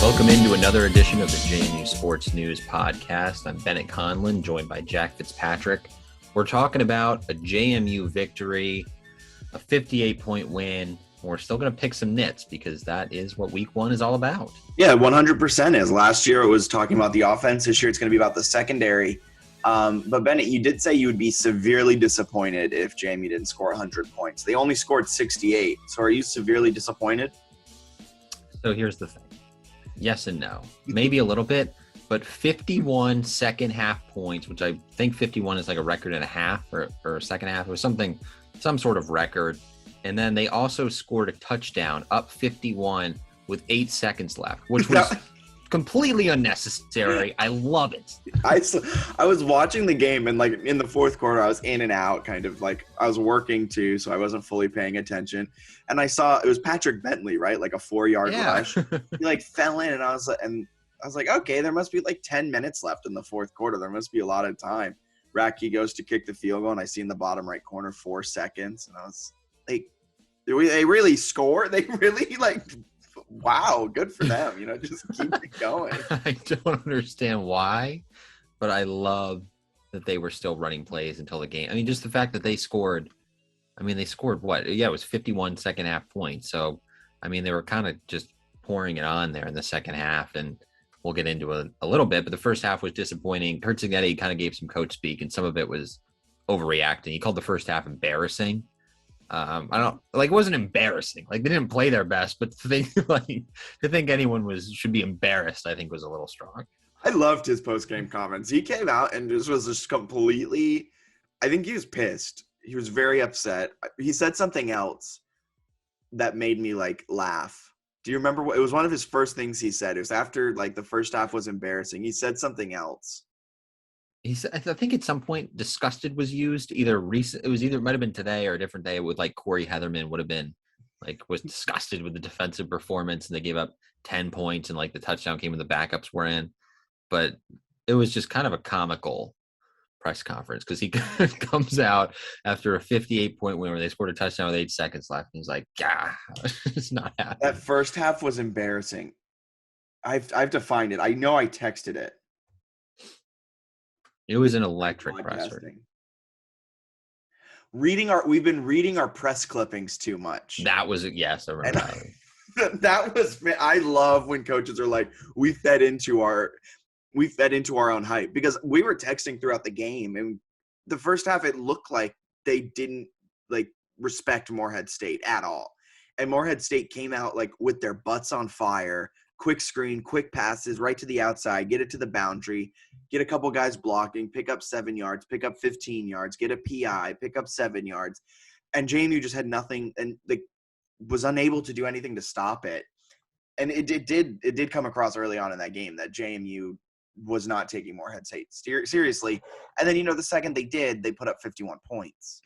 Welcome into another edition of the JMU Sports News Podcast. I'm Bennett Conlon, joined by Jack Fitzpatrick. We're talking about a JMU victory, a 58-point win. We're still going to pick some nits because that is what week one is all about. Yeah, 100% is. Last year it was talking about the offense. This year it's going to be about the secondary. But Bennett, you did say you would be severely disappointed if JMU didn't score 100 points. They only scored 68. So are you severely disappointed? So here's the thing. Yes and no. Maybe a little bit, but 51 second half points, which I think 51 is like a record and a half or a second half. It was some sort of record. And then they also scored a touchdown up 51 with 8 seconds left, which was completely unnecessary. I love it. I was watching the game, and like in the fourth quarter, I was in and out, kind of like I was working too, so I wasn't fully paying attention. And I saw it was Patrick Bentley, right? Like a 4-yard rush. He like fell in, and I was like, okay, there must be like 10 minutes left in the fourth quarter. There must be a lot of time. Racky goes to kick the field goal, and I see in the bottom right corner 4 seconds, and I was like, they really score? They really like. Wow, good for them. Just keep it going. I don't understand why, but I love that they were still running plays until the game. I mean, just the fact that they scored what? Yeah, it was 51 second half points. So, I mean, they were kind of just pouring it on there in the second half, and we'll get into it a little bit. But the first half was disappointing. Kurt Cignetti kind of gave some coach speak, and some of it was overreacting. He called the first half embarrassing. It wasn't embarrassing. Like, they didn't play their best, but to think anyone should be embarrassed, I think was a little strong. I loved his post-game comments. He came out and was just completely, I think he was pissed. He was very upset. He said something else that made me laugh. Do you remember what it was? One of his first things he said. It was after the first half was embarrassing. He said something else. He said, I think at some point disgusted was used. It might have been today or a different day with Corey Heatherman would have been was disgusted with the defensive performance, and they gave up 10 points, and the touchdown came when the backups were in. But it was just kind of a comical press conference because he comes out after a 58-point win where they scored a touchdown with 8 seconds left. And he's like, it's not happening. That first half was embarrassing. I have to find it. I know I texted it. It was an electric presser. We've been reading our press clippings too much. That was yes, I remember. That was. I love when coaches are like, we fed into our own hype, because we were texting throughout the game, and the first half it looked like they didn't respect Morehead State at all, and Morehead State came out with their butts on fire. Quick screen, quick passes right to the outside, get it to the boundary, get a couple guys blocking, pick up 7 yards, pick up 15 yards, get a PI, pick up 7 yards. And JMU just had nothing and was unable to do anything to stop it. And it did come across early on in that game that JMU was not taking Morehead State seriously. And then, the second they did, they put up 51 points.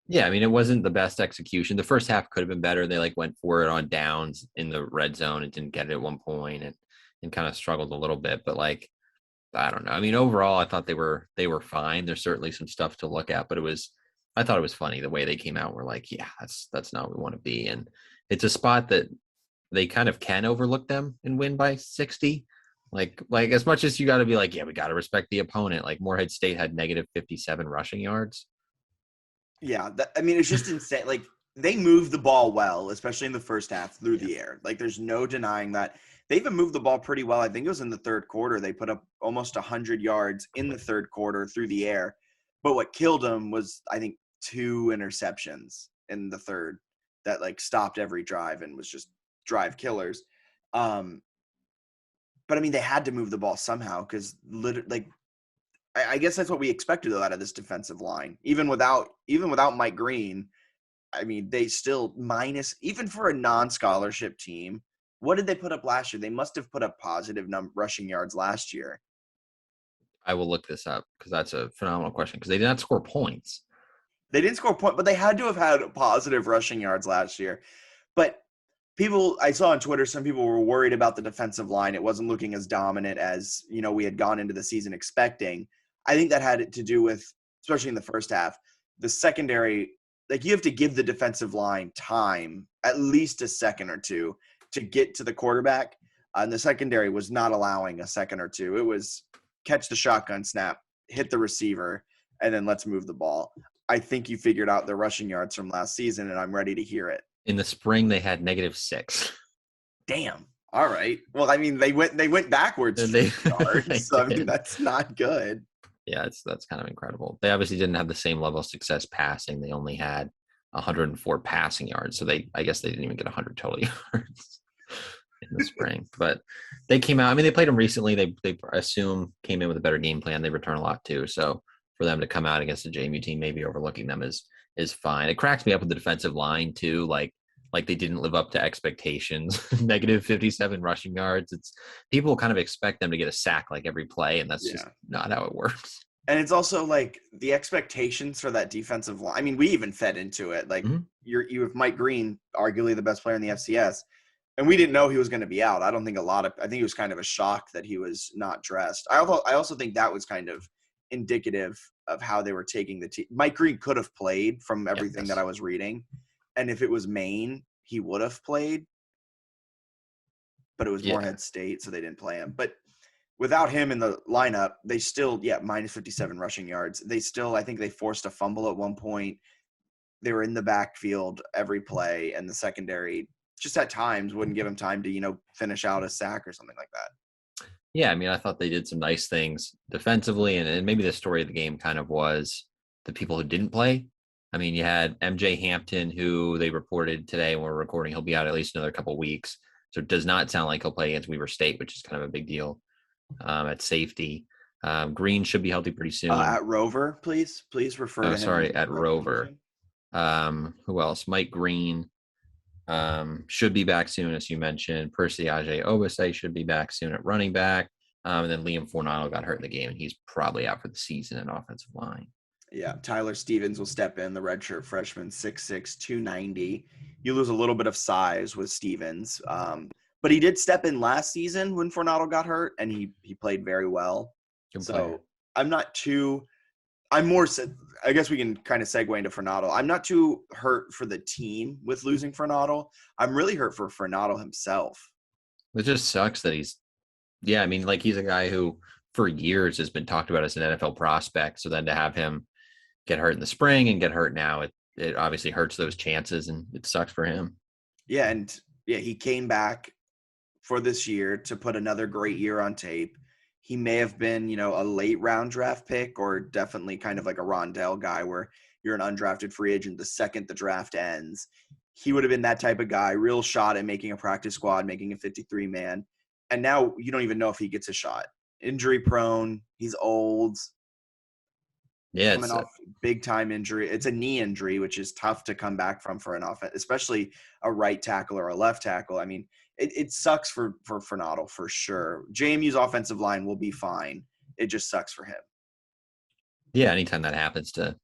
Yeah, I mean, it wasn't the best execution. The first half could have been better. They went for it on downs in the red zone and didn't get it at one point and kind of struggled a little bit. But I don't know. I mean, overall, I thought they were fine. There's certainly some stuff to look at, but I thought it was funny the way they came out. We're yeah, that's not where we want to be. And it's a spot that they kind of can overlook them and win by 60. As much as you got to be yeah, we got to respect the opponent. Morehead State had negative 57 rushing yards. Yeah, it's just insane. They moved the ball well, especially in the first half through the air. There's no denying that. They even moved the ball pretty well. I think it was in the third quarter. They put up almost 100 yards in the third quarter through the air. But what killed them was, I think, 2 interceptions in the third that stopped every drive and was just drive killers. But they had to move the ball somehow because I guess that's what we expected out of this defensive line. Even without Mike Green, they still minus, even for a non-scholarship team. What did they put up last year? They must have put up positive rushing yards last year. I will look this up because that's a phenomenal question because they did not score points. They didn't score points, but they had to have had positive rushing yards last year. But I saw on Twitter, some people were worried about the defensive line. It wasn't looking as dominant as, we had gone into the season expecting. I think that had to do with, especially in the first half, the secondary. You have to give the defensive line time, at least a second or two, to get to the quarterback. And the secondary was not allowing a second or two. It was catch the shotgun snap, hit the receiver, and then let's move the ball. I think you figured out the rushing yards from last season, and I'm ready to hear it. In the spring, they had -6. Damn. All right. Well, I mean, they went backwards They, yards. they So I mean, did. that's not good. Yeah, that's kind of incredible. They obviously didn't have the same level of success passing. They only had 104 passing yards, so I guess they didn't even get 100 total yards in the spring. But they came out. I mean, they played them recently. They assume came in with a better game plan. They return a lot too. So for them to come out against the JMU team, maybe overlooking them is fine. It cracks me up with the defensive line too. Like they didn't live up to expectations. -57 rushing yards. It's people kind of expect them to get a sack like every play, and that's just not how it works. And it's also like the expectations for that defensive line. I mean, we even fed into it. Like you have Mike Green, arguably the best player in the FCS, and we didn't know he was going to be out. I think it was kind of a shock that he was not dressed. I also think that was kind of indicative of how they were taking the team. Mike Green could have played from everything that I was reading. And if it was Maine, he would have played. But it was Morehead State, so they didn't play him. But without him in the lineup, they still, -57 rushing yards. I think they forced a fumble at one point. They were in the backfield every play, and the secondary just at times wouldn't give them time to, finish out a sack or something like that. Yeah, I mean, I thought they did some nice things defensively, and maybe the story of the game kind of was the people who didn't play. I mean, you had MJ Hampton, who they reported today when we're recording, he'll be out at least another couple of weeks. So it does not sound like he'll play against Weber State, which is kind of a big deal at safety. Green should be healthy pretty soon. At Rover, please refer to him. Sorry, at Rover. Who else? Mike Green should be back soon, as you mentioned. Percy Obase should be back soon at running back. And then Liam Fornato got hurt in the game, and he's probably out for the season in offensive line. Yeah, Tyler Stevens will step in, the redshirt freshman, 6'6", 290. You lose a little bit of size with Stevens, but he did step in last season when Fornato got hurt, and he played very well. So I'm more – I guess we can kind of segue into Fornato. I'm not too hurt for the team with losing Fornato. I'm really hurt for Fornato himself. It just sucks that he's a guy who for years has been talked about as an NFL prospect. So then to have him get hurt in the spring and get hurt now, it obviously hurts those chances, and it sucks for him. Yeah, and he came back for this year to put another great year on tape. He may have been, a late round draft pick, or definitely kind of like a Rondell guy where you're an undrafted free agent the second the draft ends. He would have been that type of guy, real shot at making a practice squad, making a 53-man. And now you don't even know if he gets a shot. Injury prone. He's old. Yeah, coming off big time injury. It's a knee injury, which is tough to come back from for an offense, especially a right tackle or a left tackle. I mean, it sucks for Fornato for sure. JMU's offensive line will be fine. It just sucks for him. Yeah, anytime that happens to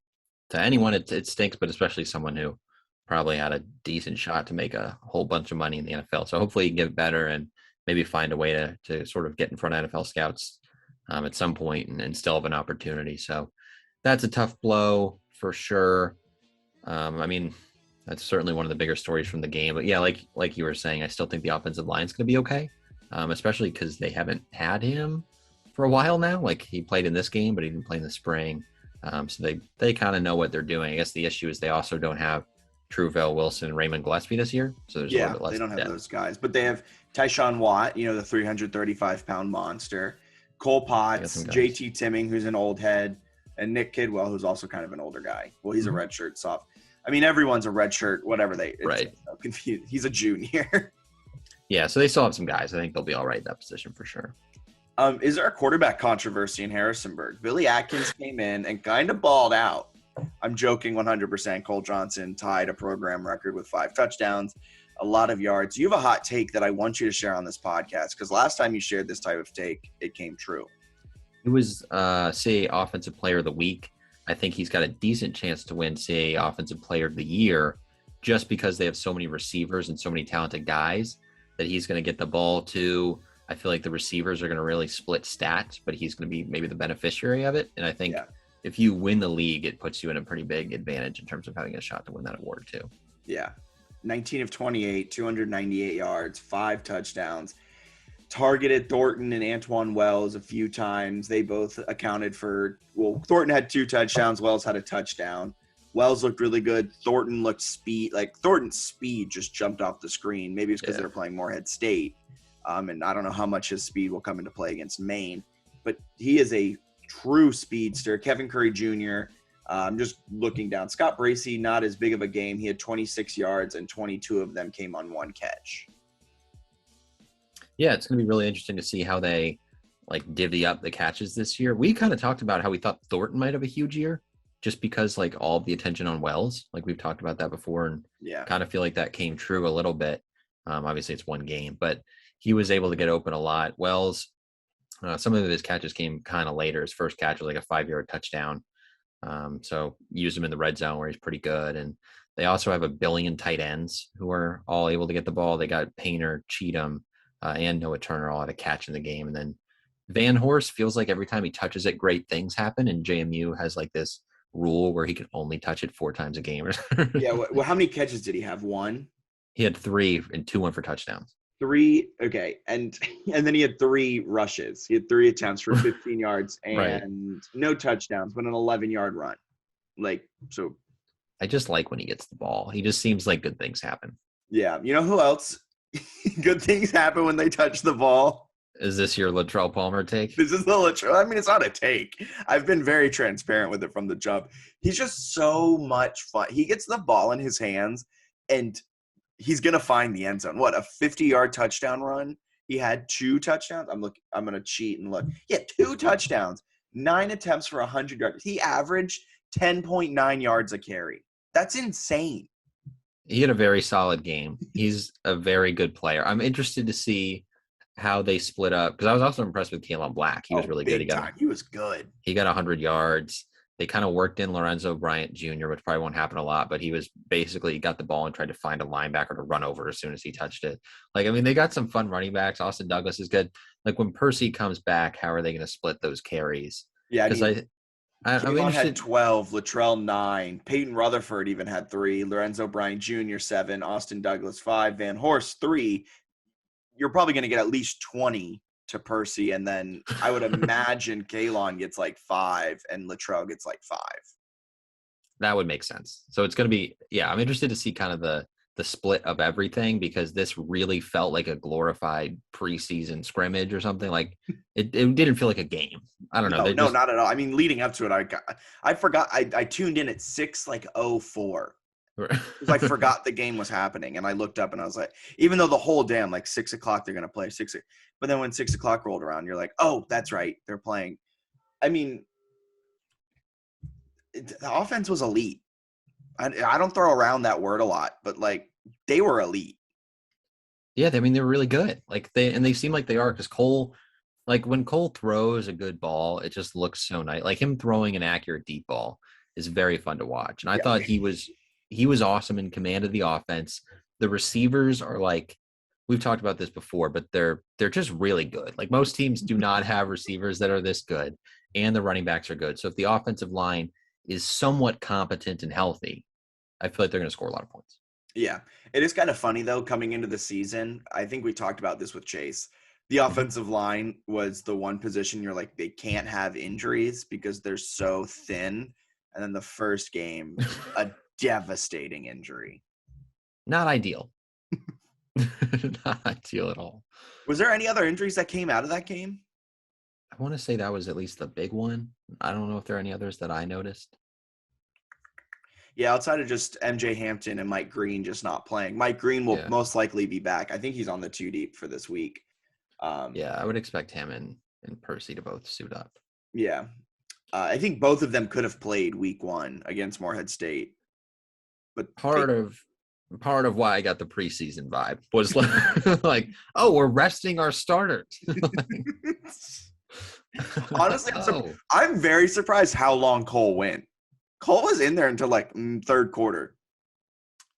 anyone, it stinks, but especially someone who probably had a decent shot to make a whole bunch of money in the NFL. So hopefully he can get better and maybe find a way to sort of get in front of NFL scouts at some point and still have an opportunity. So that's a tough blow for sure. I mean, that's certainly one of the bigger stories from the game. But yeah, like you were saying, I still think the offensive line is going to be okay, especially because they haven't had him for a while now. Like he played in this game, but he didn't play in the spring. So they kind of know what they're doing. I guess the issue is they also don't have Trueville, Wilson, and Raymond Gillespie this year. So there's a little bit less. They don't have those guys, but they have Tyshawn Watt, the 335-pound monster, Cole Potts, JT Timming, who's an old head, and Nick Kidwell, who's also kind of an older guy. Well, he's a redshirt soft. I mean, everyone's a redshirt, whatever right. So confused. He's a junior. Yeah, so they still have some guys. I think they'll be all right in that position for sure. Is there a quarterback controversy in Harrisonburg? Billy Atkins came in and kind of balled out. I'm joking 100%. Cole Johnson tied a program record with 5 touchdowns, a lot of yards. You have a hot take that I want you to share on this podcast because last time you shared this type of take, it came true. It was CAA Offensive Player of the Week. I think he's got a decent chance to win CAA Offensive Player of the Year just because they have so many receivers and so many talented guys that he's going to get the ball to. I feel like the receivers are going to really split stats, but he's going to be maybe the beneficiary of it. And I think if you win the league, it puts you in a pretty big advantage in terms of having a shot to win that award too. Yeah. 19 of 28, 298 yards, 5 touchdowns. targeted Thornton and Antoine Wells a few times. They both accounted for, well, Thornton had 2 touchdowns. Wells had a touchdown. Wells looked really good. Thornton looked Thornton's speed just jumped off the screen. Maybe it's because they're playing Morehead State. And I don't know how much his speed will come into play against Maine. But he is a true speedster. Kevin Curry Jr., I'm just looking down. Scott Bracey, not as big of a game. He had 26 yards, and 22 of them came on 1 catch. Yeah, it's going to be really interesting to see how they like divvy up the catches this year. We kind of talked about how we thought Thornton might have a huge year just because like all the attention on Wells, like we've talked about that before, and kind of feel like that came true a little bit. Obviously it's 1 game, but he was able to get open a lot. Wells, some of his catches came kind of later. His first catch was like a 5-yard touchdown. So use him in the red zone where he's pretty good. And they also have a billion tight ends who are all able to get the ball. They got Painter, Cheatham, and Noah Turner all had a catch in the game. And then Van Horst feels like every time he touches it, great things happen. And JMU has like this rule where he can only touch it 4 times a game. Yeah. Well, how many catches did he have? 1? He had 3 and 2 went for touchdowns. 3. Okay. And then he had 3 rushes. He had 3 attempts for 15 yards and no touchdowns, but an 11-yard run. Like, so. I just like when he gets the ball. He just seems like good things happen. Yeah. You know who else? Good things happen when they touch the ball. Is this your Latrell Palmer take? This is the Latrell. I mean, it's not a take. I've been very transparent with it from the jump. He's just so much fun. He gets the ball in his hands, and he's going to find the end zone. What, a 50-yard touchdown run? He had 2 touchdowns. I'm going to cheat and look. He had 2 touchdowns, 9 attempts for 100 yards. He averaged 10.9 yards a carry. That's insane. He had a very solid game. He's a very good player. I'm interested to see how they split up because I was also impressed with Kalen Black. He was really good. He was good. He got 100 yards. They kind of worked in Lorenzo Bryant Jr., which probably won't happen a lot, but he was basically got the ball and tried to find a linebacker to run over as soon as he touched it. Like, I mean, they got some fun running backs. Austin Douglas is good. Like when Percy comes back, how are they going to split those carries? Yeah, because Kevon had 12, Latrell 9, Peyton Rutherford even had 3, Lorenzo Bryant Jr. 7, Austin Douglas 5, Van Horst 3. You're probably going to get at least 20 to Percy, and then I would imagine Kalon gets like 5 and Latrell gets like 5. That would make sense. So it's going to be, I'm interested to see kind of the split of everything because this really felt like a glorified preseason scrimmage or something. Like it didn't feel like a game. I don't know. No, not at all. I mean, leading up to it, I forgot. I tuned in at 6:04. I forgot the game was happening, and I looked up and I was like, even though the whole day I'm like 6 o'clock they're gonna play 6, but then when 6 o'clock rolled around, you're like, oh, that's right, they're playing. I mean, the offense was elite. I don't throw around that word a lot, but like they were elite. Yeah, I mean they were really good. Like they seem like they are because Cole, like when Cole throws a good ball, it just looks so nice. Like him throwing an accurate deep ball is very fun to watch. And I thought he was awesome in command of the offense. The receivers are like, we've talked about this before, but they're just really good. Like most teams do not have receivers that are this good, and the running backs are good. So if the offensive line is somewhat competent and healthy, I feel like they're going to score a lot of points. Yeah. It is kind of funny, though, coming into the season. I think we talked about this with Chase. The offensive line was the one position you're like, they can't have injuries because they're so thin. And then the first game, a devastating injury. Not ideal. Not ideal at all. Was there any other injuries that came out of that game? I want to say that was at least the big one. I don't know if there are any others that I noticed. Yeah, outside of just MJ Hampton and Mike Green just not playing. Mike Green will most likely be back. I think he's on the 2 deep for this week. I would expect him and Percy to both suit up. Yeah. I think both of them could have played week 1 against Morehead State. But part of why I got the preseason vibe was like, oh, we're resting our starters. Honestly, I'm very surprised how long Cole went. Cole was in there until like third quarter,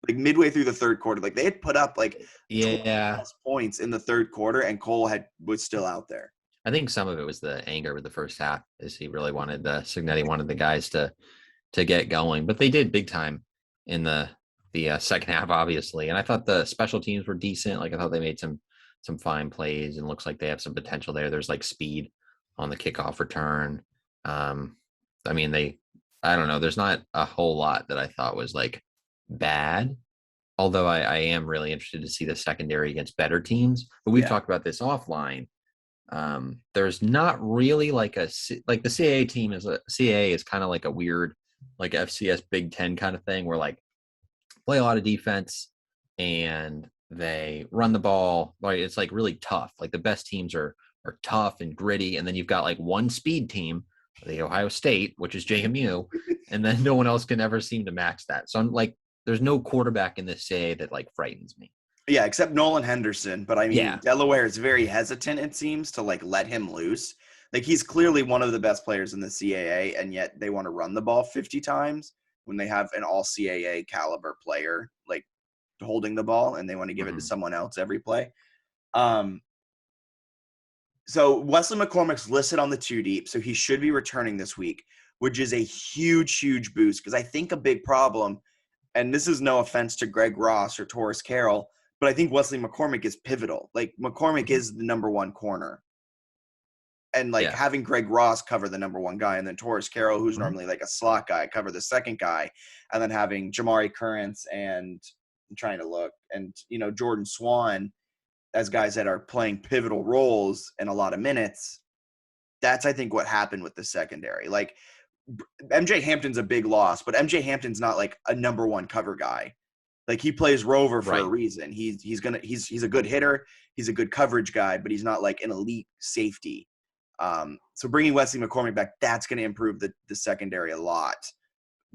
like midway through the third quarter. Like they had put up like 20+ points in the third quarter, and Cole was still out there. I think some of it was the anger with the first half, is he really wanted Signetti wanted the guys to get going, but they did big time in the second half, obviously. And I thought the special teams were decent. Like I thought they made some some fine plays and looks like they have some potential there. There's like speed on the kickoff return. I mean, I don't know. There's not a whole lot that I thought was like bad. Although I am really interested to see the secondary against better teams. But we've talked about this offline. There's not really like the CAA team CAA is kind of like a weird like FCS Big Ten kind of thing where like play a lot of defense and they run the ball. Right, it's like really tough. Like the best teams are tough and gritty, and then you've got like one speed team, the Ohio State, which is JMU, and then no one else can ever seem to match that. So I'm like, there's no quarterback in this CAA that like frightens me. Yeah, except Nolan Henderson. But I mean, Yeah. Delaware is very hesitant, it seems, to like let him loose. Like he's clearly one of the best players in the CAA, and yet they want to run the ball 50 times when they have an all CAA caliber player like holding the ball, and they want to give it to someone else every play. So Wesley McCormick's listed on the 2 deep, so he should be returning this week, which is a huge, huge boost. Because I think a big problem, and this is no offense to Greg Ross or Torres Carroll, but I think Wesley McCormick is pivotal. Like McCormick is the number 1 corner. And like having Greg Ross cover the number 1 guy, and then Torres Carroll, who's normally like a slot guy, cover the second guy, and then having Jamari Currents and I'm trying to look, and Jordan Swan as guys that are playing pivotal roles in a lot of minutes. That's, I think, what happened with the secondary. Like MJ Hampton's a big loss, but MJ Hampton's not like a number 1 cover guy. Like he plays rover for a reason. He's a good hitter. He's a good coverage guy, but he's not like an elite safety. So bringing Wesley McCormick back, that's going to improve the secondary a lot.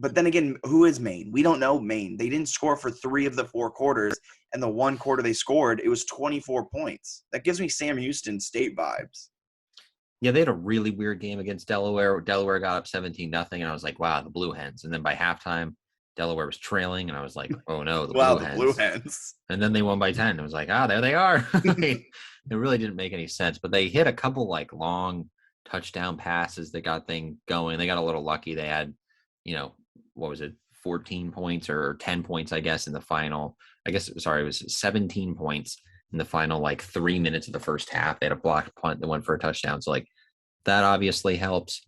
But then again, who is Maine? We don't know Maine. They didn't score for 3 of the 4 quarters, and the 1 quarter they scored, it was 24 points. That gives me Sam Houston State vibes. Yeah, they had a really weird game against Delaware. Delaware got up 17-0, and I was like, wow, the Blue Hens. And then by halftime, Delaware was trailing, and I was like, oh no, the Blue Hens. And then they won by 10. I was like, there they are. It really didn't make any sense. But they hit a couple like long touchdown passes that got things going. They got a little lucky. They had, what was it, 14 points or 10 points, I guess, in the final. It was 17 points in the final, like 3 minutes of the first half. They had a blocked punt that went for a touchdown. So like that obviously helps.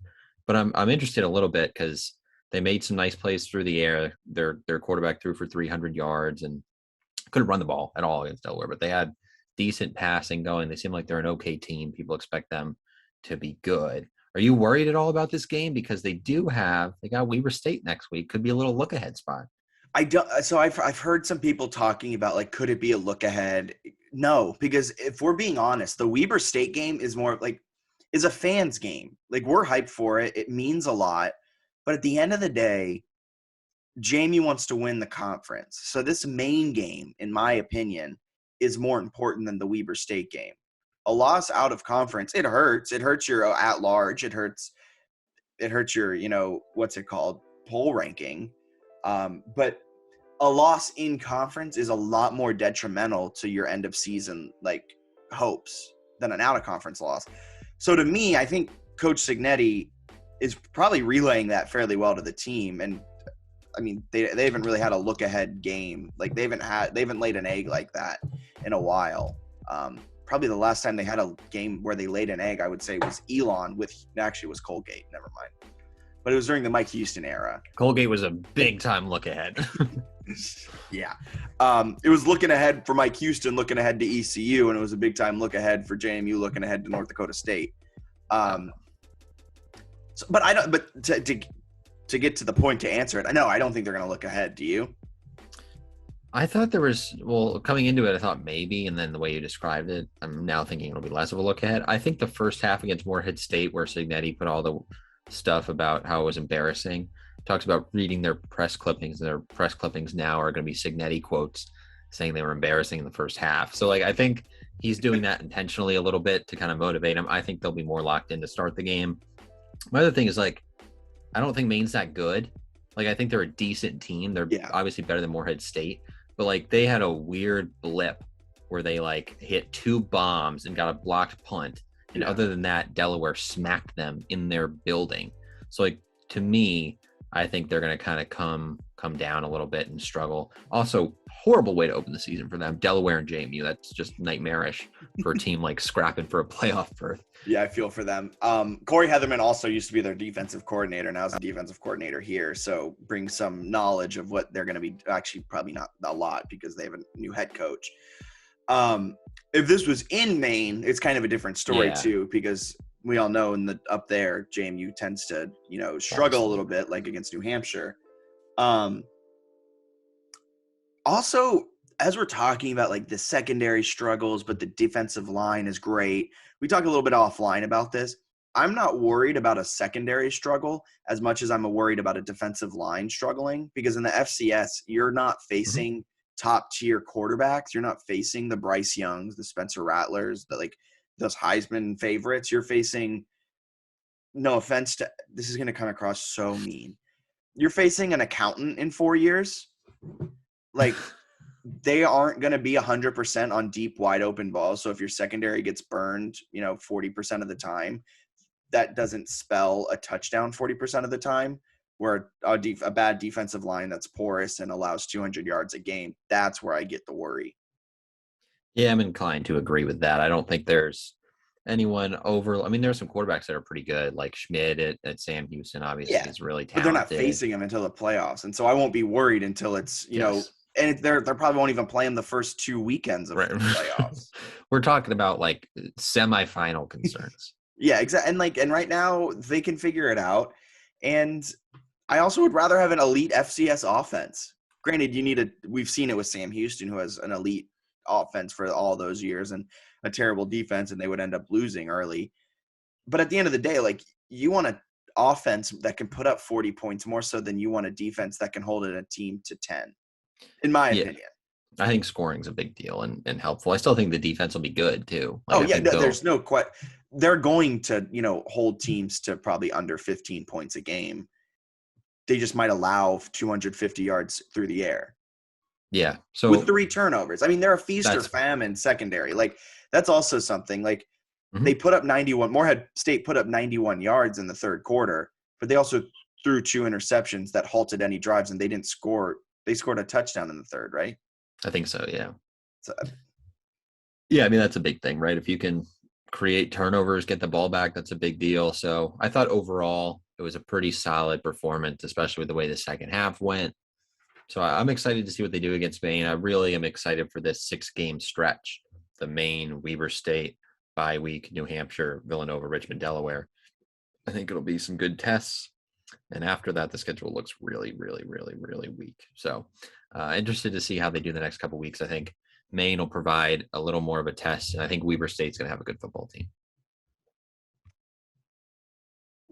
But I'm interested a little bit because they made some nice plays through the air. Their quarterback threw for 300 yards and couldn't run the ball at all against Delaware, but they had decent passing going. They seem like they're an okay team. People expect them to be good. Are you worried at all about this game? Because they got Weber State next week. Could be a little look ahead spot. I don't. So I've heard some people talking about like, could it be a look ahead? No, because if we're being honest, the Weber State game is more like is a fans game. Like we're hyped for it. It means a lot. But at the end of the day, Jamie wants to win the conference. So this Maine game, in my opinion, is more important than the Weber State game. A loss out of conference, it hurts. It hurts your at large. It hurts your, what's it called? Poll ranking. But a loss in conference is a lot more detrimental to your end of season like hopes than an out of conference loss. So to me, I think Coach Signetti is probably relaying that fairly well to the team. And I mean, they haven't really had a look ahead game. Like they haven't laid an egg like that in a while. Probably the last time they had a game where they laid an egg, I would say, was Elon it was Colgate. Never mind. But it was during the Mike Houston era. Colgate was a big time look ahead. Yeah. It was looking ahead for Mike Houston, looking ahead to ECU, and it was a big time look ahead for JMU, looking ahead to North Dakota State. But to get to the point to answer it, I don't think they're going to look ahead. Do you? I thought coming into it, I thought maybe, and then the way you described it, I'm now thinking it'll be less of a look ahead. I think the first half against Morehead State, where Signetti put all the stuff about how it was embarrassing, talks about reading their press clippings. Their press clippings now are going to be Signetti quotes saying they were embarrassing in the first half. So I think he's doing that intentionally a little bit to kind of motivate them. I think they'll be more locked in to start the game. My other thing is I don't think Maine's that good. I think they're a decent team. They're obviously better than Morehead State, but they had a weird blip where they hit 2 bombs and got a blocked punt. And other than that, Delaware smacked them in their building. So to me, I think they're going to kind of come come down a little bit and struggle. Also, horrible way to open the season for them. Delaware and JMU. That's just nightmarish for a team like scrapping for a playoff berth. Yeah, I feel for them. Corey Heatherman also used to be their defensive coordinator. Now is a defensive coordinator here. So brings some knowledge of what they're going to be. Actually, probably not a lot because they have a new head coach. If this was in Maine, it's kind of a different story too, because we all know up there, JMU tends to, struggle a little bit, like against New Hampshire. Also, as we're talking about like the secondary struggles, but the defensive line is great. We talked a little bit offline about this. I'm not worried about a secondary struggle as much as I'm worried about a defensive line struggling, because in the FCS, you're not facing top tier quarterbacks. You're not facing the Bryce Youngs, the Spencer Rattlers, those Heisman favorites. You're facing, no offense to, this is going to come across so mean. You're facing an accountant in 4 years. Like, they aren't going to be 100% on deep, wide open balls. So if your secondary gets burned, 40% of the time, that doesn't spell a touchdown 40% of the time, where a bad defensive line that's porous and allows 200 yards a game. That's where I get the worry. Yeah, I'm inclined to agree with that. I don't think there's anyone over. I mean, there's some quarterbacks that are pretty good, like Schmidt at Sam Houston, obviously, is really talented. But they're not facing them until the playoffs. And so I won't be worried until it's, and they're probably won't even play them the first 2 weekends of the playoffs. We're talking about like semifinal concerns. Yeah, exactly. And right now they can figure it out. And I also would rather have an elite FCS offense. Granted, we've seen it with Sam Houston, who has an elite offense for all those years and a terrible defense, and they would end up losing early. But at the end of the day, like, you want an offense that can put up 40 points more so than you want a defense that can hold a team to 10, in my opinion. I think scoring's a big deal and helpful. I still think the defense will be good too. There's no question. They're going to, hold teams to probably under 15 points a game. They just might allow 250 yards through the air. Yeah. So with 3 turnovers. I mean, they're a feast or famine secondary. Like, that's also something. Like, they put up 91. Morehead State put up 91 yards in the third quarter, but they also threw 2 interceptions that halted any drives, and they didn't score. They scored a touchdown in the third, right? I think so, yeah. Yeah, I mean, that's a big thing, right? If you can create turnovers, get the ball back, that's a big deal. So I thought overall it was a pretty solid performance, especially with the way the second half went. So I'm excited to see what they do against Maine. I really am excited for this 6-game stretch. The Maine, Weber State, bye week, New Hampshire, Villanova, Richmond, Delaware. I think it'll be some good tests. And after that, the schedule looks really, really, really, really weak. So interested to see how they do the next couple of weeks. I think Maine will provide a little more of a test, and I think Weber State's going to have a good football team.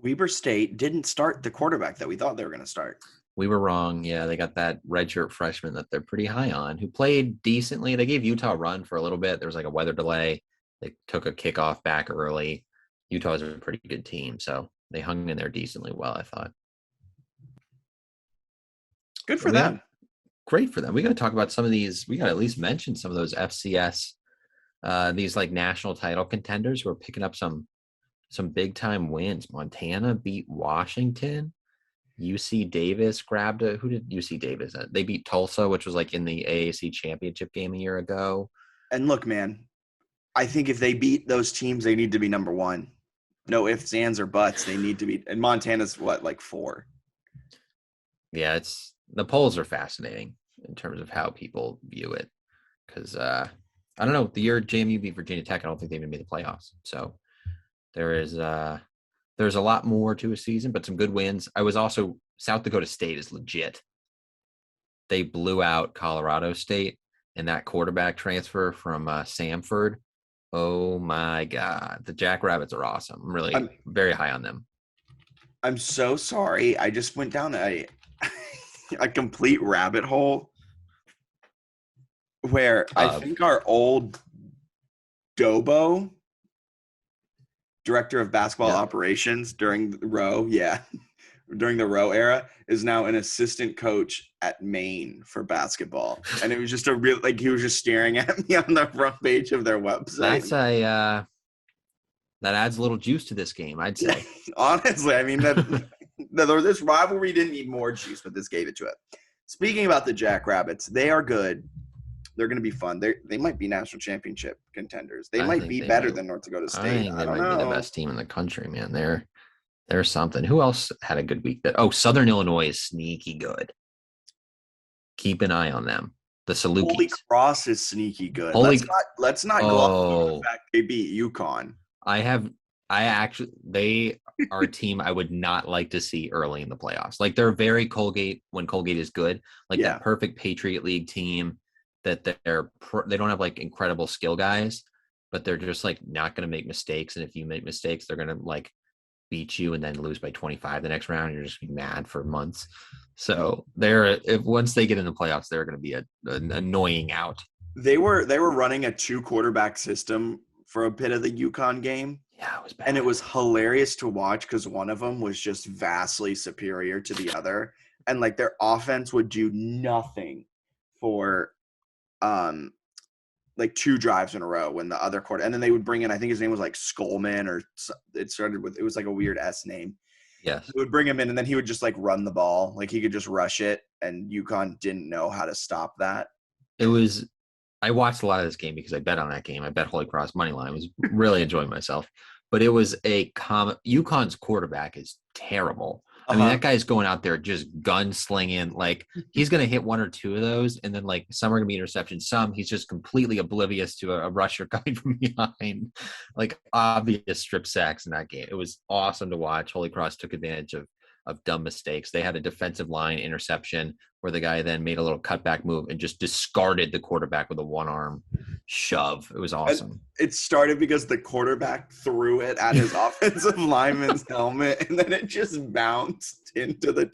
Weber State didn't start the quarterback that we thought they were going to start. We were wrong. Yeah, they got that redshirt freshman that they're pretty high on, who played decently. They gave Utah a run for a little bit. There was like a weather delay. They took a kickoff back early. Utah is a pretty good team, so they hung in there decently well, I thought. Good for them. Great for them. We got to talk about some of these. We got to at least mention some of those FCS, these like national title contenders who are picking up some big time wins. Montana beat Washington. UC Davis grabbed who did UC Davis? They beat Tulsa, which was like in the AAC championship game a year ago. And look, man, I think if they beat those teams, they need to be number 1. No ifs, ands, or buts. They need to be. And Montana's like 4. Yeah, the polls are fascinating in terms of how people view it. Because I don't know, the year JMU beat Virginia Tech, I don't think they even made the playoffs. So there's a lot more to a season, but some good wins. I was also South Dakota State is legit. They blew out Colorado State, and that quarterback transfer from Samford. Oh my God, the Jackrabbits are awesome. I'm very high on them. I'm so sorry. I just went down a complete rabbit hole where I think our old Dobo, director of basketball operations during the Roe era, is now an assistant coach at Maine for basketball. And it was just he was just staring at me on the front page of their website. That's that adds a little juice to this game, I'd say. Honestly, I mean, this rivalry didn't need more juice, but this gave it to it. Speaking about the Jackrabbits, they are good. They're going to be fun. They might be national championship contenders. They I might think be they better might. than North Dakota I State. think I they don't might be the know. best team in the country, man. They're something. Who else had a good week? Southern Illinois is sneaky good. Keep an eye on them. The Holy Salukis. Cross is sneaky good. Holy. Let's not gloss over the Oh, fact they beat UConn. I actually, they are a team I would not like to see early in the playoffs. Like they're very Colgate when Colgate is good, like Yeah. that perfect Patriot League team that they don't have like incredible skill guys, but they're just like not going to make mistakes. And if you make mistakes, they're going to like beat you and then lose by 25 the next round. You're just be mad for months. So if once they get in the playoffs, they're going to be an annoying out. They were running a 2 quarterback system for a bit of the UConn game. Yeah, it was bad. And it was hilarious to watch because one of them was just vastly superior to the other. And like their offense would do nothing for like 2 drives in a row when the other quarter, and then they would bring in, I think his name was like Skolman, or it was like a weird S name. Yes. They would bring him in and then he would just like run the ball. Like he could just rush it, and UConn didn't know how to stop that. I watched a lot of this game because I bet on that game. I bet Holy Cross money line. I was really enjoying myself. But it was UConn's quarterback is terrible. I mean, that guy's going out there just gunslinging. Like he's going to hit 1 or 2 of those, and then like some are going to be interceptions. Some he's just completely oblivious to a rusher coming from behind. Like obvious strip sacks in that game. It was awesome to watch. Holy Cross took advantage of dumb mistakes. They had a defensive line interception where the guy then made a little cutback move and just discarded the quarterback with a 1-arm shove. It was awesome. And it started because the quarterback threw it at his offensive lineman's helmet, and then it just bounced into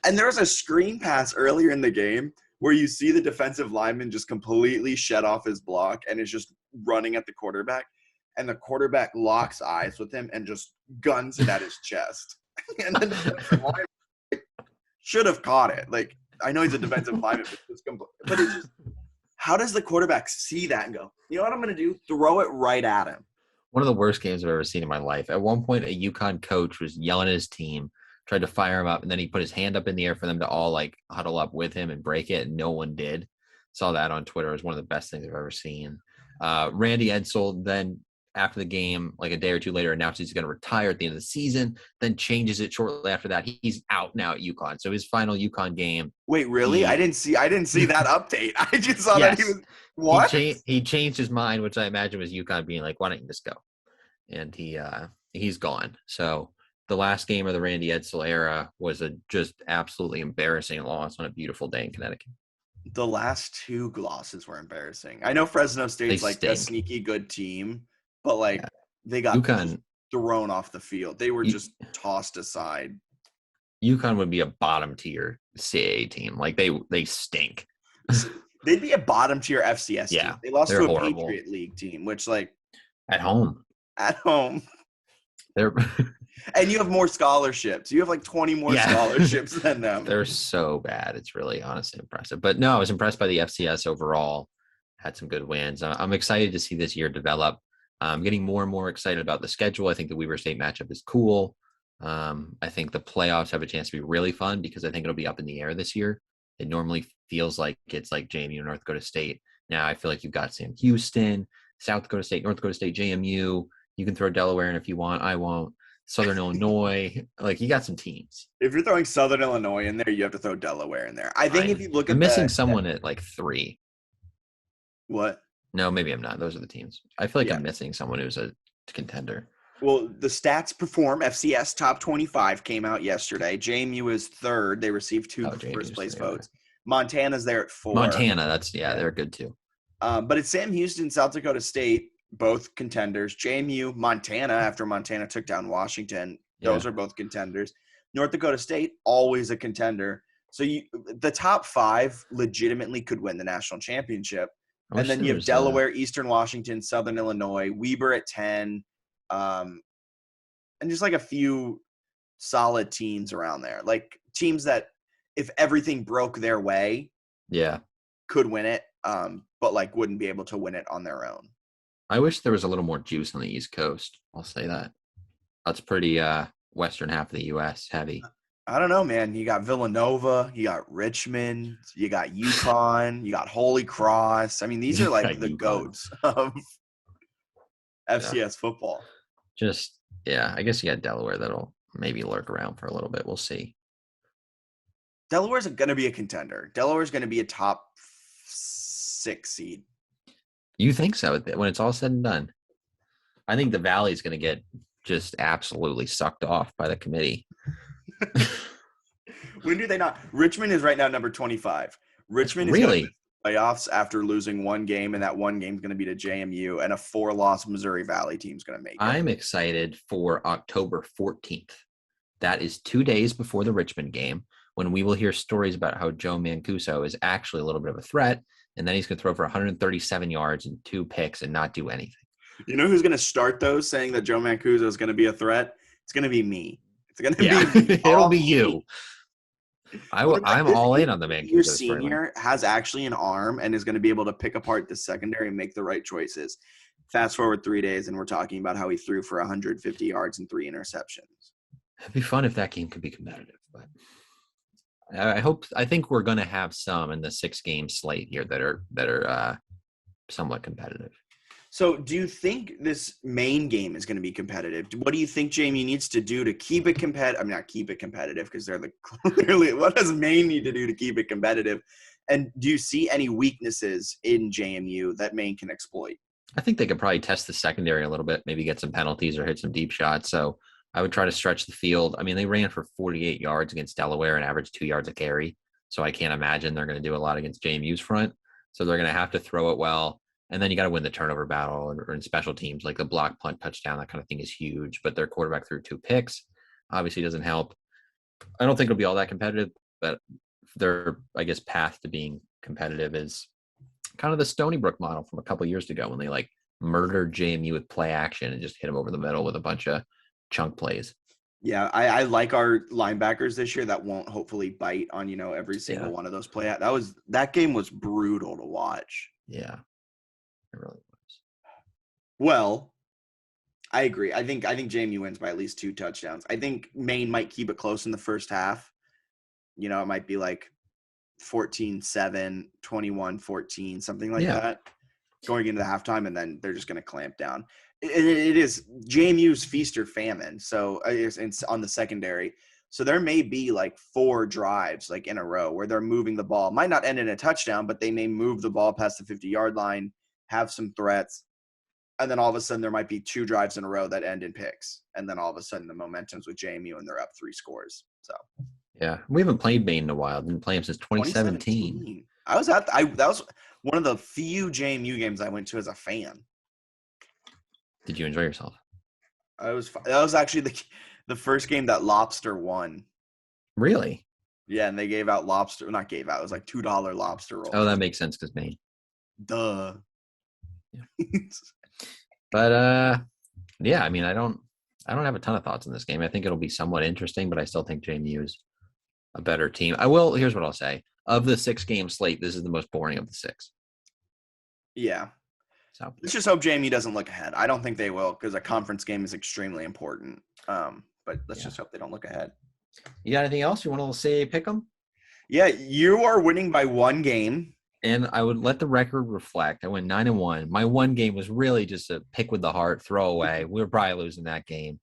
and there was a screen pass earlier in the game where you see the defensive lineman just completely shed off his block and is just running at the quarterback, and the quarterback locks eyes with him and just guns it at his chest. And then the defensive lineman should have caught it. Like, I know he's a defensive lineman, but it's just, how does the quarterback see that and go, you know what I'm going to do? Throw it right at him. One of the worst games I've ever seen in my life. At one point, a UConn coach was yelling at his team, tried to fire him up, and then he put his hand up in the air for them to all like huddle up with him and break it, and no one did. Saw that on Twitter. It was one of the best things I've ever seen. Randy Edsall then, after the game, like a day or two later, announced he's going to retire at the end of the season, then changes it shortly after that. He's out now at UConn. So his final UConn game. Wait, really? I didn't see that update. I just saw that he was what? He changed his mind, which I imagine was UConn being like, why don't you just go? And he's gone. So the last game of the Randy Edsall era was a just absolutely embarrassing loss on a beautiful day in Connecticut. The last 2 losses were embarrassing. I know Fresno State's like a sneaky good team, but like they got UConn thrown off the field. They were just tossed aside. UConn would be a bottom tier CAA team. Like they stink. They'd be a bottom tier FCS team. They lost to a horrible. Patriot League team, which like at home. They're and you have more scholarships. You have like 20 more scholarships than them. They're so bad. It's really honestly impressive. But no, I was impressed by the FCS overall. Had some good wins. I'm excited to see this year develop. I'm getting more and more excited about the schedule. I think the Weber State matchup is cool. I think the playoffs have a chance to be really fun because I think it'll be up in the air this year. It normally feels like it's like JMU, North Dakota State. Now I feel like you've got Sam Houston, South Dakota State, North Dakota State, JMU. You can throw Delaware in if you want. I won't. Southern Illinois. Like, you got some teams. If you're throwing Southern Illinois in there, you have to throw Delaware in there. I think if you look at I'm missing someone at like 3. What? No, maybe I'm not. Those are the teams. I feel like I'm missing someone who's a contender. Well, the stats perform. FCS top 25 came out yesterday. JMU is 3rd. They received 2 first place votes. Montana's there at 4. Montana, they're good too. But it's Sam Houston, South Dakota State, both contenders. JMU, Montana, after Montana took down Washington. Those are both contenders. North Dakota State, always a contender. So the top 5 legitimately could win the national championship. And then you have Delaware, Eastern Washington, Southern Illinois, Weber at 10, and just like a few solid teams around there. Like teams that if everything broke their way, could win it, but like wouldn't be able to win it on their own. I wish there was a little more juice on the East Coast. I'll say that. That's pretty western half of the U.S. heavy. I don't know, man. You got Villanova, you got Richmond, you got UConn, you got Holy Cross. I mean, these are like the UConn. goats of Yeah. FCS football. Just yeah, I guess you got Delaware that'll maybe lurk around for a little bit. We'll see. Delaware's going to be a contender. Delaware's going to be a top 6 seed. You think so? When it's all said and done, I think the Valley's going to get just absolutely sucked off by the committee. When do they not? Richmond is right now number 25. Richmond is going to miss the playoffs after losing one game, and that one game is going to be to JMU, and a 4-loss Missouri Valley team is going to make it. I'm excited for October 14th. That is 2 days before the Richmond game, when we will hear stories about how Joe Mancuso is actually a little bit of a threat, and then he's going to throw for 137 yards and 2 picks and not do anything. You know who's going to start those saying that Joe Mancuso is going to be a threat? It's going to be me. It's going to be it'll be you. I'm all in on the Mancuso. Your senior has actually an arm and is going to be able to pick apart the secondary and make the right choices. Fast forward 3 days, and we're talking about how he threw for 150 yards and 3 interceptions. It'd be fun if that game could be competitive, but I think we're going to have some in the 6-game slate here that are somewhat competitive. So do you think this Maine game is going to be competitive? What do you think JMU needs to do to keep it competitive? I mean, not keep it competitive because they're clearly, what does Maine need to do to keep it competitive? And do you see any weaknesses in JMU that Maine can exploit? I think they could probably test the secondary a little bit, maybe get some penalties or hit some deep shots. So I would try to stretch the field. I mean, they ran for 48 yards against Delaware and averaged 2 yards a carry. So I can't imagine they're going to do a lot against JMU's front. So they're going to have to throw it well. And then you got to win the turnover battle or in special teams, like the block, punt, touchdown, that kind of thing is huge. But their quarterback threw 2 picks. Obviously doesn't help. I don't think it'll be all that competitive, but their, I guess, path to being competitive is kind of the Stony Brook model from a couple of years ago when they murdered JMU with play action and just hit them over the middle with a bunch of chunk plays. Yeah, I like our linebackers this year that won't hopefully bite on, every single one of those play. That game was brutal to watch. Yeah. It really was. Well, I agree. I think JMU wins by at least 2 touchdowns. I think Maine might keep it close in the first half. It might be like 14-7, 21-14, something like that, going into the halftime, and then they're just going to clamp down. It is JMU's feast or famine. So it's on the secondary. So there may be 4 drives in a row where they're moving the ball. Might not end in a touchdown, but they may move the ball past the 50-yard line, have some threats, and then all of a sudden there might be 2 drives in a row that end in picks. And then all of a sudden the momentum's with JMU and they're up 3 scores. So yeah, we haven't played Maine in a while. Didn't play them since 2017. That was one of the few JMU games I went to as a fan. Did you enjoy yourself? That was actually the first game that Lobster won. Really? Yeah, and they gave out lobster. Not gave out. It was like $2 lobster rolls. Oh, that makes sense because Maine. Duh. Yeah. But yeah, I mean, I don't have a ton of thoughts on this game. I think it'll be somewhat interesting, but I still think JMU is a better team. Here's what I'll say. Of the 6-game slate, this is the most boring of the 6. Yeah. So let's just hope JMU doesn't look ahead. I don't think they will because a conference game is extremely important. But let's just hope they don't look ahead. You got anything else you want to say? Pick them? Yeah, you are winning by 1 game. And I would let the record reflect. I went 9-1. My 1 game was really just a pick with the heart, throw away. We were probably losing that game.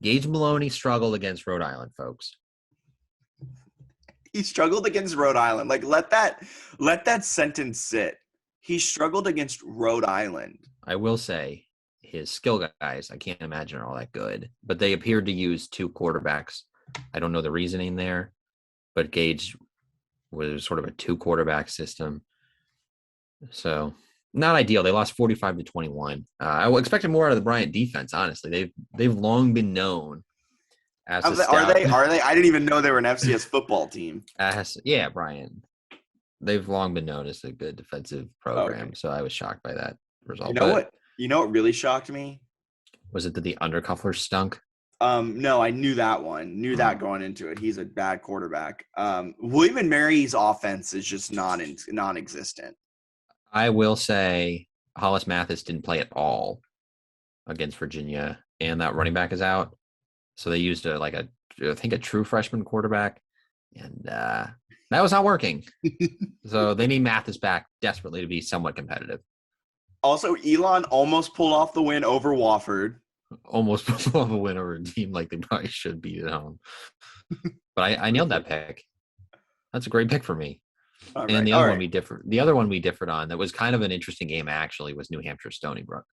Gage Maloney struggled against Rhode Island, folks. He struggled against Rhode Island. Let that sentence sit. He struggled against Rhode Island. I will say his skill guys, I can't imagine are all that good, but they appeared to use 2 quarterbacks. I don't know the reasoning there, but Gage was sort of a 2-quarterback system. So not ideal. They lost 45-21. I expected more out of the Bryant defense, honestly. They've long been known as are they? I didn't even know they were an FCS football team. Bryant. They've long been known as a good defensive program, okay. So I was shocked by that result. You know what really shocked me? Was it that the undercuffler stunk? No, I knew that one. Knew that going into it. He's a bad quarterback. William and Mary's offense is just non-existent. I will say Hollis Mathis didn't play at all against Virginia, and that running back is out. So they used I think a true freshman quarterback, and that was not working. So they need Mathis back desperately to be somewhat competitive. Also, Elon almost pulled off the win over Wofford. Almost pull off a win over a team like they probably should be at home. But I nailed that pick. That's a great pick for me. All And right. the All other right. one we differed. The other one we differed on that was kind of an interesting game actually was New Hampshire Stony Brook.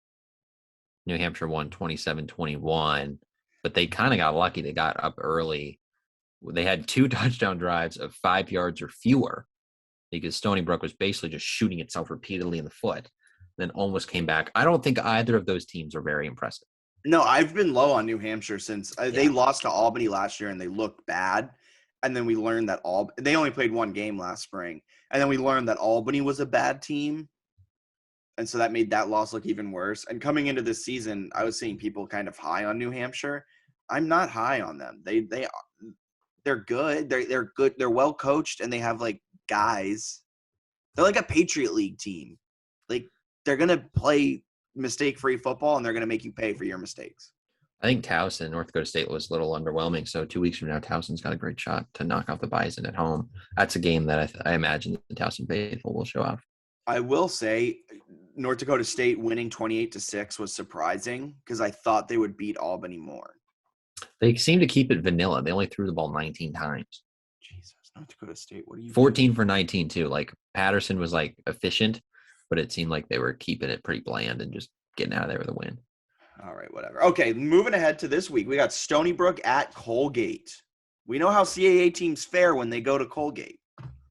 New Hampshire won 27-21, but they kind of got lucky. They got up early. They had 2 touchdown drives of 5 yards or fewer because Stony Brook was basically just shooting itself repeatedly in the foot, then almost came back. I don't think either of those teams are very impressive. No, I've been low on New Hampshire since they lost to Albany last year and they looked bad. And then we learned that they only played 1 game last spring. And then we learned that Albany was a bad team. And so that made that loss look even worse. And coming into this season, I was seeing people kind of high on New Hampshire. I'm not high on them. They're good. They're good. They're well coached and they have like guys. They're like a Patriot League team. Like they're gonna play mistake-free football and they're gonna make you pay for your mistakes. I think Towson, North Dakota State, was a little underwhelming. So 2 weeks from now, Towson's got a great shot to knock off the Bison at home. That's a game that I imagine the Towson faithful will show off. I will say North Dakota State winning 28-6 was surprising because I thought they would beat Albany more. They seem to keep it vanilla. They only threw the ball 19 times. Jesus, North Dakota State, what are you 14 doing? For 19 too. Like Patterson was like efficient, but it seemed like they were keeping it pretty bland and just getting out of there with a win. All right, whatever. Okay, moving ahead to this week, we got Stony Brook at Colgate. We know how CAA teams fare when they go to Colgate.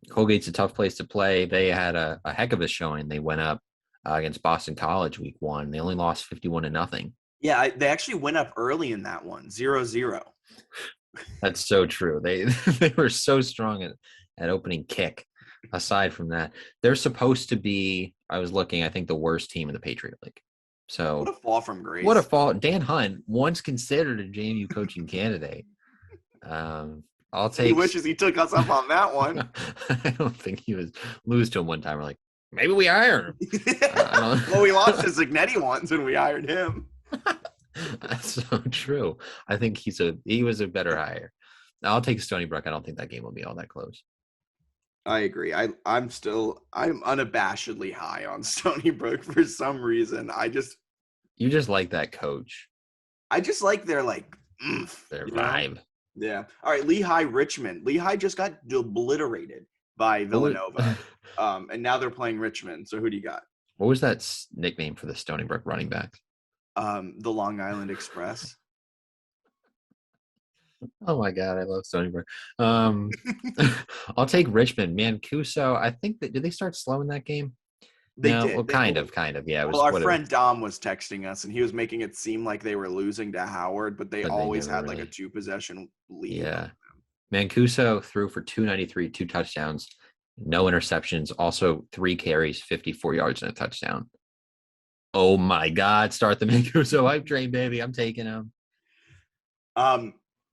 Colgate's a tough place to play. They had a heck of a showing. They went up against Boston College week 1. They only lost 51-0. Yeah, they actually went up early in that one, 0-0. That's so true. They were so strong at opening kick. Aside from that, they're supposed to be, I was looking, I think the worst team in the Patriot League. So what a fall from grace. What a fall. Dan Hunt, once considered a JMU coaching candidate. I'll take. He wishes he took us up on that one. I don't think he was lose to him one time. We're like, maybe we hire him. Well, we lost to Zignetti once when we hired him. That's so true. I think he was a better hire. I'll take Stony Brook. I don't think that game will be all that close. I agree. I'm unabashedly high on Stony Brook for some reason. You just like that coach. I just like their their vibe. Yeah. All right. Lehigh Richmond. Lehigh just got obliterated by Villanova. And now they're playing Richmond. So who do you got? What was that nickname for the Stony Brook running backs? The Long Island Express. Oh my God, I love Stony Brook. I'll take Richmond. Mancuso, I think did they start slow in that game? They did. Well, kind of. Yeah. Well, our friend Dom was texting us, and he was making it seem like they were losing to Howard, but they always had like a 2-possession lead. Yeah. Mancuso threw for 293, 2 touchdowns, no interceptions, also 3 carries, 54 yards, and a touchdown. Oh my God, start the Mancuso hype train, baby. I'm taking him.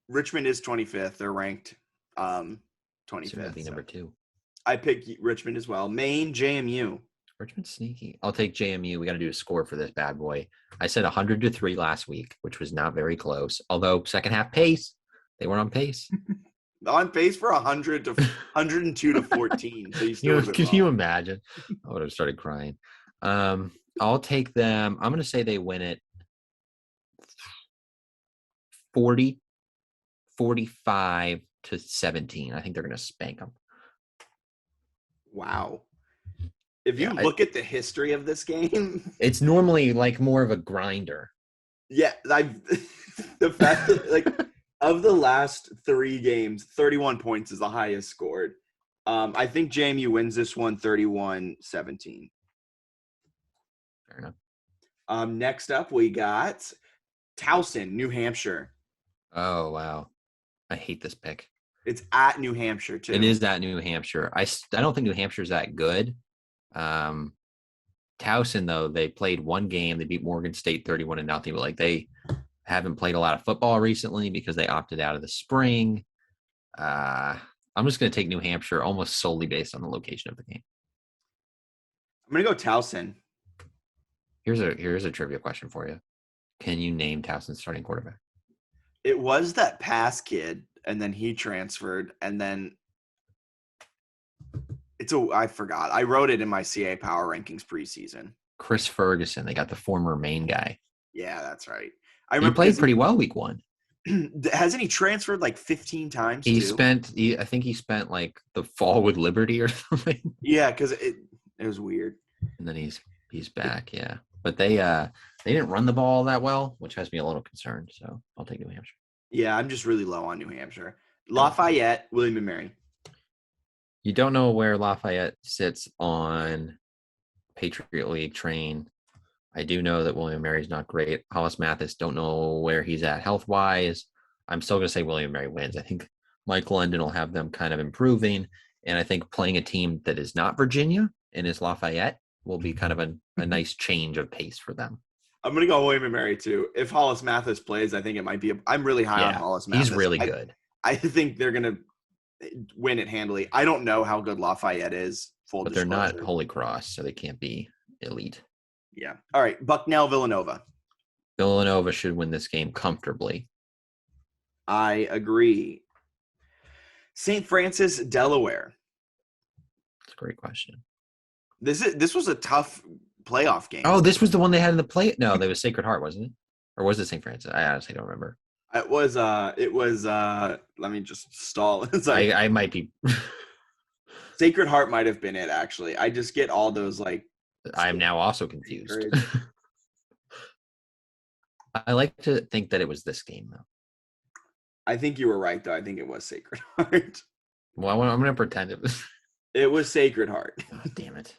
Richmond is 25th. They're ranked 25th. So be number 2. I pick Richmond as well. Maine, JMU. Richmond's sneaky. I'll take JMU. We got to do a score for this bad boy. I said 100-3 last week, which was not very close. Although second half pace, they were on pace. On pace for 100 to 102 to 14. So can you imagine? I would have started crying. I'll take them. I'm going to say they win it 45 to 17. I think they're going to spank them. Wow. If you look at the history of this game, it's normally like more of a grinder. Yeah, the fact that of the last 3 games, 31 points is the highest scored. I think JMU wins this one 31-17. Fair enough. Next up, we got Towson, New Hampshire. Oh, wow. I hate this pick. It's at New Hampshire, too. It is at New Hampshire. I don't think New Hampshire's that good. Towson, though, they played 1 game. They beat Morgan State 31-0, but they haven't played a lot of football recently because they opted out of the spring. I'm just going to take New Hampshire almost solely based on the location of the game. I'm going to go Towson. Here's a trivia question for you. Can you name Towson's starting quarterback? It was that pass kid, and then he transferred, and then I forgot. I wrote it in my CA Power Rankings preseason. Chris Ferguson. They got the former Maine guy. Yeah, that's right. I He remember played pretty well week 1. Hasn't he transferred like 15 times I think he spent like the fall with Liberty or something. Yeah, because it was weird. And then he's back, yeah. But they didn't run the ball that well, which has me a little concerned. So I'll take New Hampshire. Yeah, I'm just really low on New Hampshire. Lafayette, William & Mary. You don't know where Lafayette sits on Patriot League train. I do know that William & Mary's not great. Hollis Mathis, don't know where he's at health-wise. I'm still going to say William & Mary wins. I think Mike London will have them kind of improving. And I think playing a team that is not Virginia and is Lafayette will be kind of a nice change of pace for them. I'm going to go William & Mary too. If Hollis Mathis plays, I think it might be I'm really high on Hollis Mathis. He's really good. I think they're going to win it handily. I don't know how good Lafayette is. But they're not Holy Cross, so they can't be elite. Yeah. All right. Bucknell, Villanova. Villanova should win this game comfortably. I agree. St. Francis, Delaware. That's a great question. This was a tough playoff game. Oh, this was the one they had in the play. No, that was Sacred Heart, wasn't it? Or was it St. Francis? I honestly don't remember. It was let me just stall. I might be Sacred Heart might have been it, actually. I just get all those like I'm now also confused. I like to think that it was this game, though. I think you were right, though. I think it was Sacred Heart. Well, I'm going to pretend it was. It was Sacred Heart. Oh, damn it.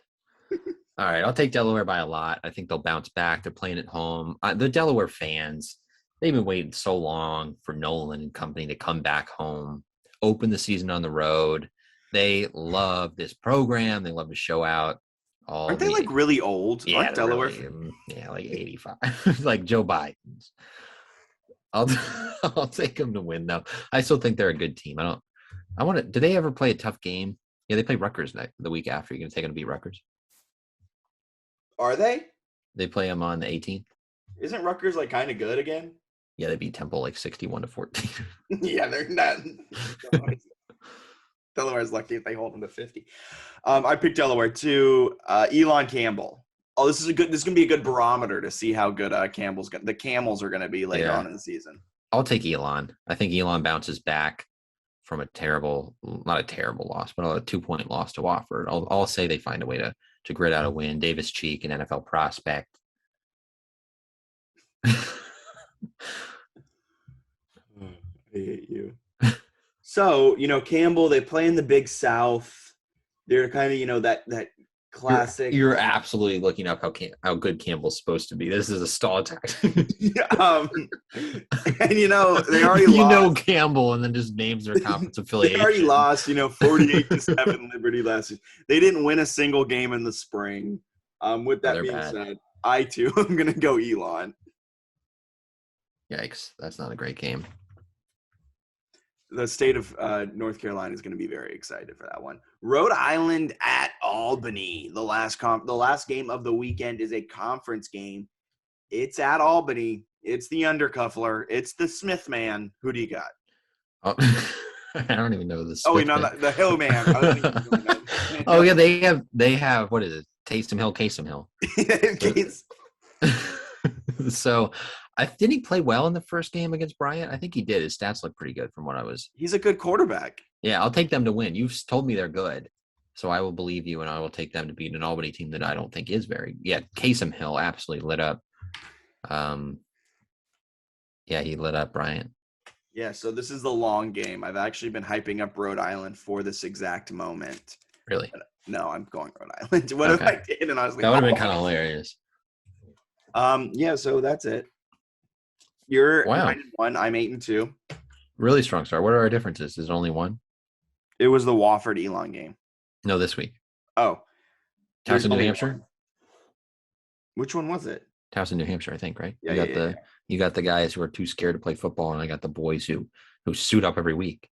All right, I'll take Delaware by a lot. I think they'll bounce back. They're playing at home. The Delaware fans, they've been waiting so long for Nolan and company to come back home, open the season on the road. They love this program. They love to show out. Aren't they like really old? Yeah, like Delaware. Really, like 85, like Joe Biden's. I'll take them to win though. I still think they're a good team. Do they ever play a tough game? Yeah, they play Rutgers the week after. You're gonna take them to beat Rutgers? Are they? They play them on the 18th. Isn't Rutgers like kind of good again? Yeah, they beat Temple like 61-14. Yeah, they're not. Delaware's lucky if they hold them to 50. I picked Delaware too. Elon Campbell. Oh, this is gonna be a good barometer to see how good the Camels are gonna be later on in the season. I'll take Elon. I think Elon bounces back from not a terrible loss, but a 2-point loss to Wofford. I'll say they find a way to grit out a win. Davis Cheek, an NFL prospect. I hate you. So, Campbell, they play in the Big South. They're kind of, that classic. You're absolutely looking up how good Campbell's supposed to be. This is a stall tactic. And, they already lost. Campbell, and then just names their conference affiliation. They already lost, 48-7 Liberty last year. They didn't win a single game in the spring. With that being said, I, too, am going to go Elon. Yikes. That's not a great game. The state of North Carolina is going to be very excited for that one. Rhode Island at Albany. The last game of the weekend is a conference game. It's at Albany. It's the Undercuffler. It's the Smith man. Who do you got? Oh, I don't even know this. The Hill man. Oh yeah, they have what is it? Taysom Hill. So, didn't he play well in the first game against Bryant? I think he did. His stats look pretty good from what I was. He's a good quarterback. Yeah, I'll take them to win. You've told me they're good, so I will believe you, and I will take them to beat an Albany team that I don't think is very. Yeah, Taysom Hill absolutely lit up. Yeah, he lit up Bryant. Yeah, so this is the long game. I've actually been hyping up Rhode Island for this exact moment. Really? No, I'm going Rhode Island. What if I did? And I was like, that would have been kind of hilarious. Yeah, so that's it. You're 9-1. I'm 8-2. Really strong start. What are our differences? Is it only one? It was the Wofford Elon game. No, this week. Oh. Towson, New Hampshire? One. Which one was it? Towson, New Hampshire, I think, right? Yeah, you got the guys who are too scared to play football, and I got the boys who suit up every week.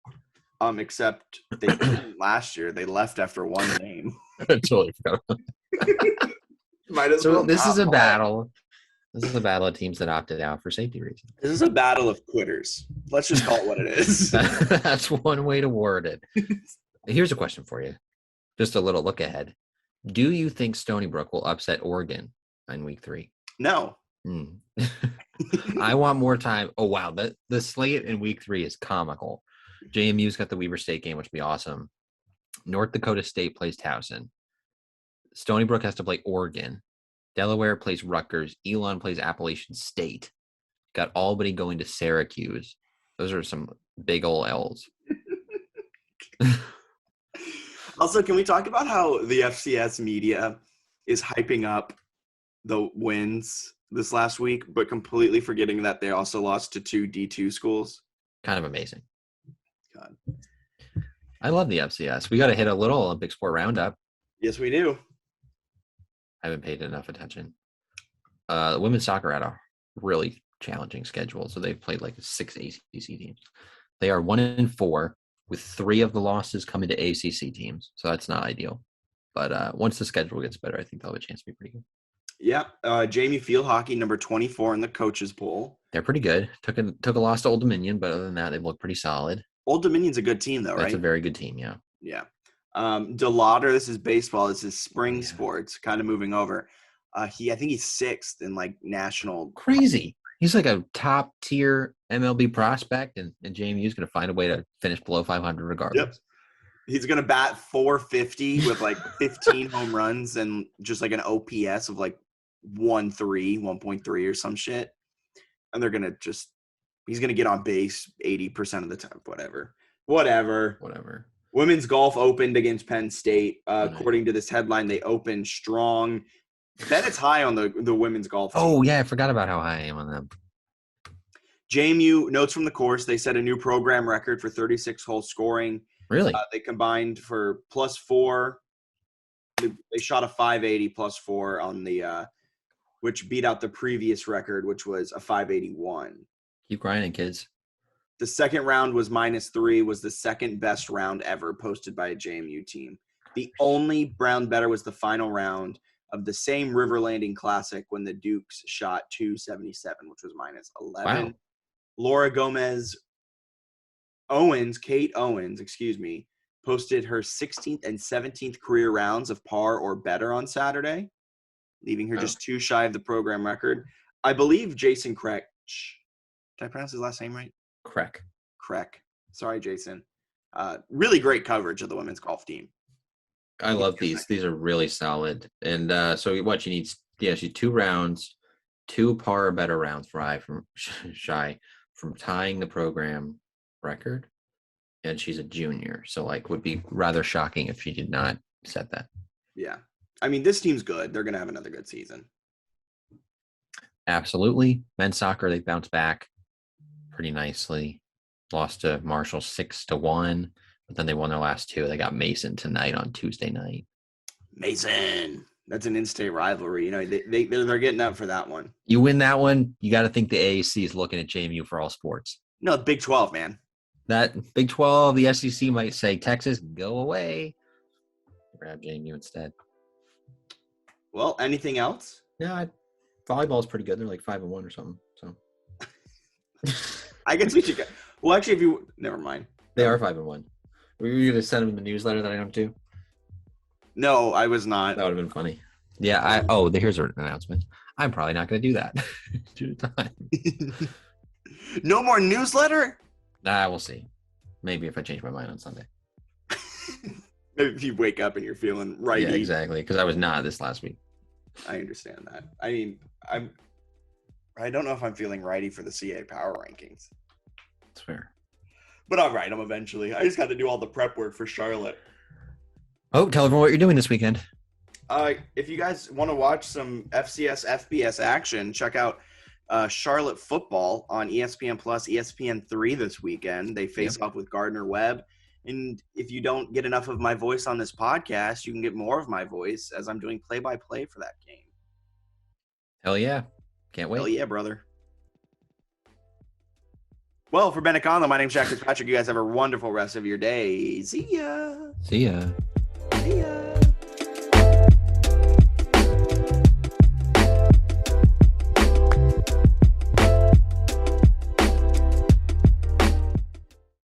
Except they didn't last year. They left after one game. I totally forgot. Might as well. This is a battle. This is a battle of teams that opted out for safety reasons. This is a battle of quitters. Let's just call it what it is. That's one way to word it. Here's a question for you. Just a little look ahead. Do you think Stony Brook will upset Oregon in week 3? No. I want more time. Oh, wow. The slate in week 3 is comical. JMU's got the Weber State game, which would be awesome. North Dakota State plays Towson. Stony Brook has to play Oregon. Delaware plays Rutgers. Elon plays Appalachian State. Got Albany going to Syracuse. Those are some big ol' L's. Also, can we talk about how the FCS media is hyping up the wins this last week, but completely forgetting that they also lost to 2 D2 schools? Kind of amazing. God. I love the FCS. We got to hit a little Olympic sport roundup. Yes, we do. I haven't paid enough attention. Women's soccer had a really challenging schedule, so they've played like 6 ACC teams. They are 1-4, with 3 of the losses coming to ACC teams, so that's not ideal. But once the schedule gets better, I think they'll have a chance to be pretty good. Yeah, JMU Field Hockey, number 24 in the coaches poll. They're pretty good. Took a loss to Old Dominion, but other than that, they've looked pretty solid. Old Dominion's a good team, though, right? That's a very good team, yeah. Yeah. DeLauder, this is baseball. This is spring sports, kind of moving over. I think he's 6th in like national. Crazy. He's like a top tier MLB prospect, and JMU is going to find a way to finish below 500 regardless. Yep. He's going to bat 450 with like 15 home runs and just like an OPS of like 1.3 or some shit. And they're going to he's going to get on base 80% of the time. Whatever. Women's golf opened against Penn State. According to this headline, they opened strong. Bennett's high on the women's golf team. Oh, yeah. I forgot about how high I am on them. JMU, notes from the course, they set a new program record for 36-hole scoring. Really? They combined for +4. They shot a 580 +4 on the which beat out the previous record, which was a 581. Keep grinding, kids. The second round was -3, was the second best round ever posted by a JMU team. The only round better was the final round of the same River Landing Classic when the Dukes shot 277, which was -11. Wow. Laura Kate Owens, posted her 16th and 17th career rounds of par or better on Saturday, leaving her just 2 shy of the program record. I believe Jason Kreck. Did I pronounce his last name right? Kreck. Sorry, Jason. Really great coverage of the women's golf team. I love these. These are really solid. And so what you need, she's 2 rounds, 2 par or better rounds shy from tying the program record. And she's a junior. So would be rather shocking if she did not set that. Yeah. I mean, this team's good. They're going to have another good season. Absolutely. Men's soccer, they bounced back pretty nicely. Lost to Marshall 6-1. But then they won their last 2. They got Mason tonight on Tuesday night. Mason. That's an in-state rivalry. They're getting up for that one. You win that one, you got to think the AAC is looking at JMU for all sports. No, Big 12, man. That Big 12, the SEC might say, Texas, go away. Grab JMU instead. Well, anything else? Yeah, volleyball is pretty good. They're like 5-1 or something. So I guess we should go. Well, actually, never mind. They are 5-1. Were you going to send them the newsletter that I don't do? No, I was not. That would have been funny. Yeah. Here's an announcement. I'm probably not going to do that due to time. No more newsletter? We'll see. Maybe if I change my mind on Sunday. Maybe if you wake up and you're feeling righty. Yeah, exactly. Because I was not this last week. I understand that. I mean, I don't know if I'm feeling righty for the CA power rankings. That's fair. But I'll write them eventually. I just got to do all the prep work for Charlotte. Oh, tell everyone what you're doing this weekend. If you guys want to watch some FCS, FBS action, check out Charlotte football on ESPN Plus, ESPN3 this weekend. They face off with Gardner Webb. And if you don't get enough of my voice on this podcast, you can get more of my voice as I'm doing play-by-play for that game. Hell yeah. Can't wait. Hell yeah, brother. Well, for Bennett Conlon, my name's Jack Fitzpatrick. You guys have a wonderful rest of your day. See ya. See ya. See ya.